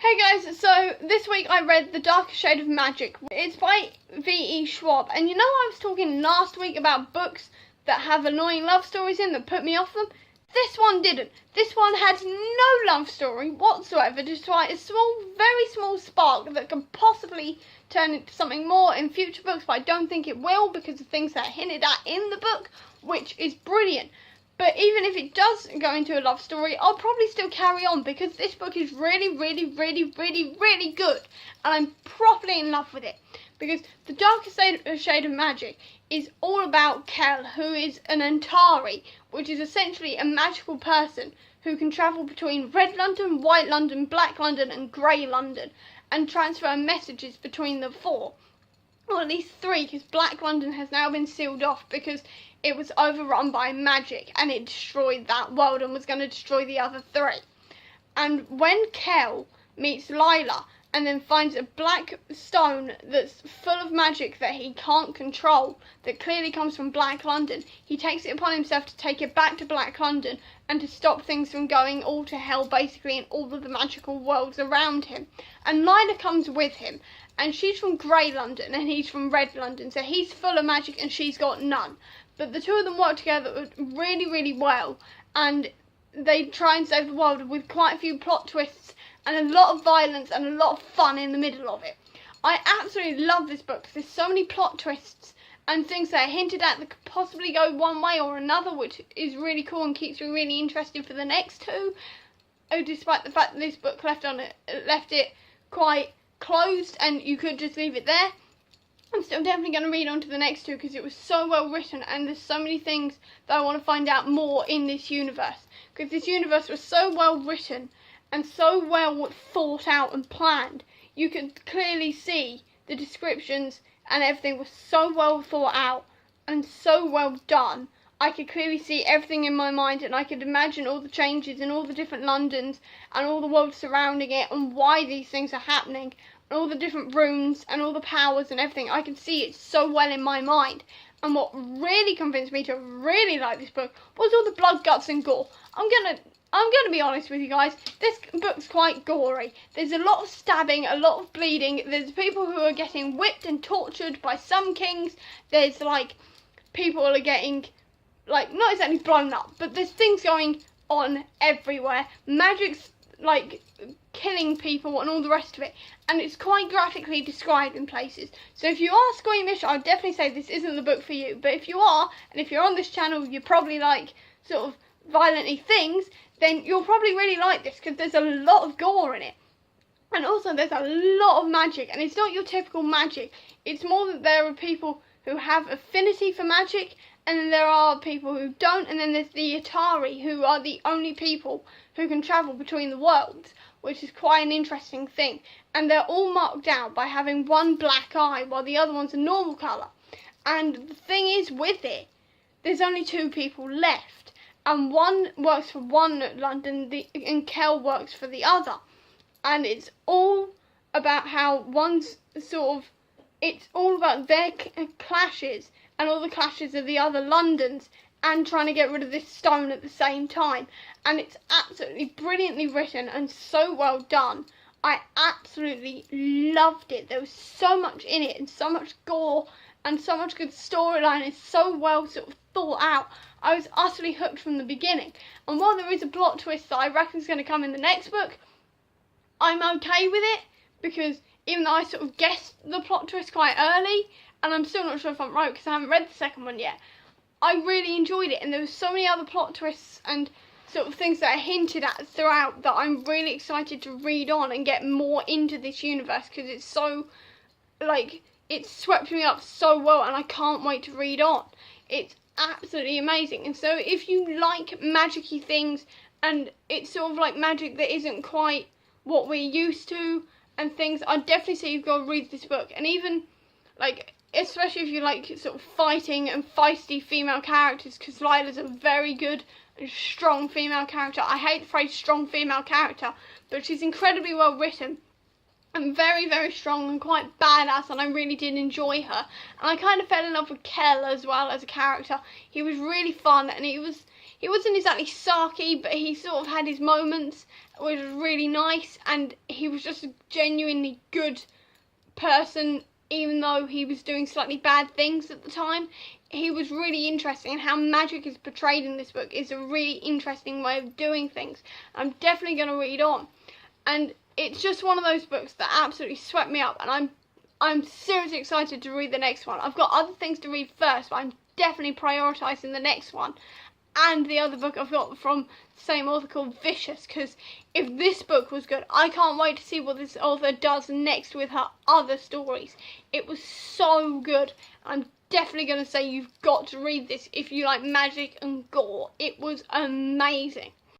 Hey guys, so this week I read The Darkest Shade of Magic. It's by V.E. Schwab, and you know I was talking last week about books that have annoying love stories in that put me off them? This one didn't. This one had no love story whatsoever, despite a small, very small spark that could possibly turn into something more in future books, but I don't think it will because of things that are hinted at in the book, which is brilliant. But even if it does go into a love story, I'll probably still carry on because this book is really good. And I'm properly in love with it. Because The Darkest Shade of Magic is all about Kel, who is an Antari, which is essentially a magical person who can travel between Red London, White London, Black London and Grey London and transfer messages between the four. Or at least three, because Black London has now been sealed off because it was overrun by magic and it destroyed that world and was going to destroy the other three. And when Kel meets Lila and then finds a black stone that's full of magic that he can't control, that clearly comes from Black London, he takes it upon himself to take it back to Black London and to stop things from going all to hell basically in all of the magical worlds around him. And Lila comes with him, and she's from Grey London and he's from Red London, so he's full of magic and she's got none. But the two of them work together really well, and they try and save the world with quite a few plot twists and a lot of violence and a lot of fun in the middle of it. I absolutely love this book because there's so many plot twists and things that are hinted at that could possibly go one way or another, which is really cool and keeps me really interested for the next two. Oh, despite the fact that this book left it quite closed and you could just leave it there. I'm still definitely going to read on to the next two because it was so well written and there's so many things that I want to find out more in this universe. Because this universe was so well written and so well thought out and planned. You could clearly see the descriptions and everything was so well thought out and so well done. I could clearly see everything in my mind and I could imagine all the changes in all the different Londons and all the worlds surrounding it and why these things are happening. All the different rooms and all the powers and everything. I can see it so well in my mind. And what really convinced me to really like this book was all the blood, guts and gore. I'm gonna be honest with you guys. This book's quite gory. There's a lot of stabbing, a lot of bleeding. There's people who are getting whipped and tortured by some kings. There's like people are getting like not exactly blown up, but there's things going on everywhere. Magic's like killing people and all the rest of it, and it's quite graphically described in places. So if you are squeamish, I'd definitely say this isn't the book for you. But if you are, and if you're on this channel, you're probably like sort of violently things, then you'll probably really like this because there's a lot of gore in it. And also there's a lot of magic, and it's not your typical magic. It's more that there are people who have affinity for magic, and then there are people who don't, and then there's the Atari, who are the only people who can travel between the worlds, which is quite an interesting thing. And they're all marked out by having one black eye, while the other one's a normal colour. And the thing is, with it, there's only two people left, and one works for one London, and Kel works for the other. And it's all about how one's sort of, it's all about their clashes and all the clashes of the other Londons and trying to get rid of this stone at the same time. And it's absolutely brilliantly written and so well done. I absolutely loved it. There was so much in it and so much gore and so much good storyline. It's so well sort of thought out. I was utterly hooked from the beginning. And while there is a plot twist that I reckon is going to come in the next book, I'm okay with it because even though I sort of guessed the plot twist quite early, and I'm still not sure if I'm right because I haven't read the second one yet, I really enjoyed it, and there were so many other plot twists and sort of things that are hinted at throughout that I'm really excited to read on and get more into this universe because it's so, like, it's swept me up so well and I can't wait to read on. It's absolutely amazing. And so if you like magic-y things and it's sort of like magic that isn't quite what we're used to and things, I'd definitely say you've got to read this book. And even, like, especially if you like sort of fighting and feisty female characters, because Lila's a very good and strong female character. I hate the phrase strong female character, but she's incredibly well written and very strong and quite badass, and I really did enjoy her. And I kind of fell in love with Kel as well as a character. He was really fun, and he was he wasn't exactly sarky, but he sort of had his moments, which was really nice, and he was just a genuinely good person, even though he was doing slightly bad things at the time. He was really interesting, and how magic is portrayed in this book is a really interesting way of doing things. I'm definitely going to read on, and it's just one of those books that absolutely swept me up, and I'm seriously excited to read the next one. I've got other things to read first, but I'm definitely prioritising the next one. And the other book I've got from the same author called Vicious, because if this book was good, I can't wait to see what this author does next with her other stories. It was so good. I'm definitely going to say you've got to read this if you like magic and gore. It was amazing.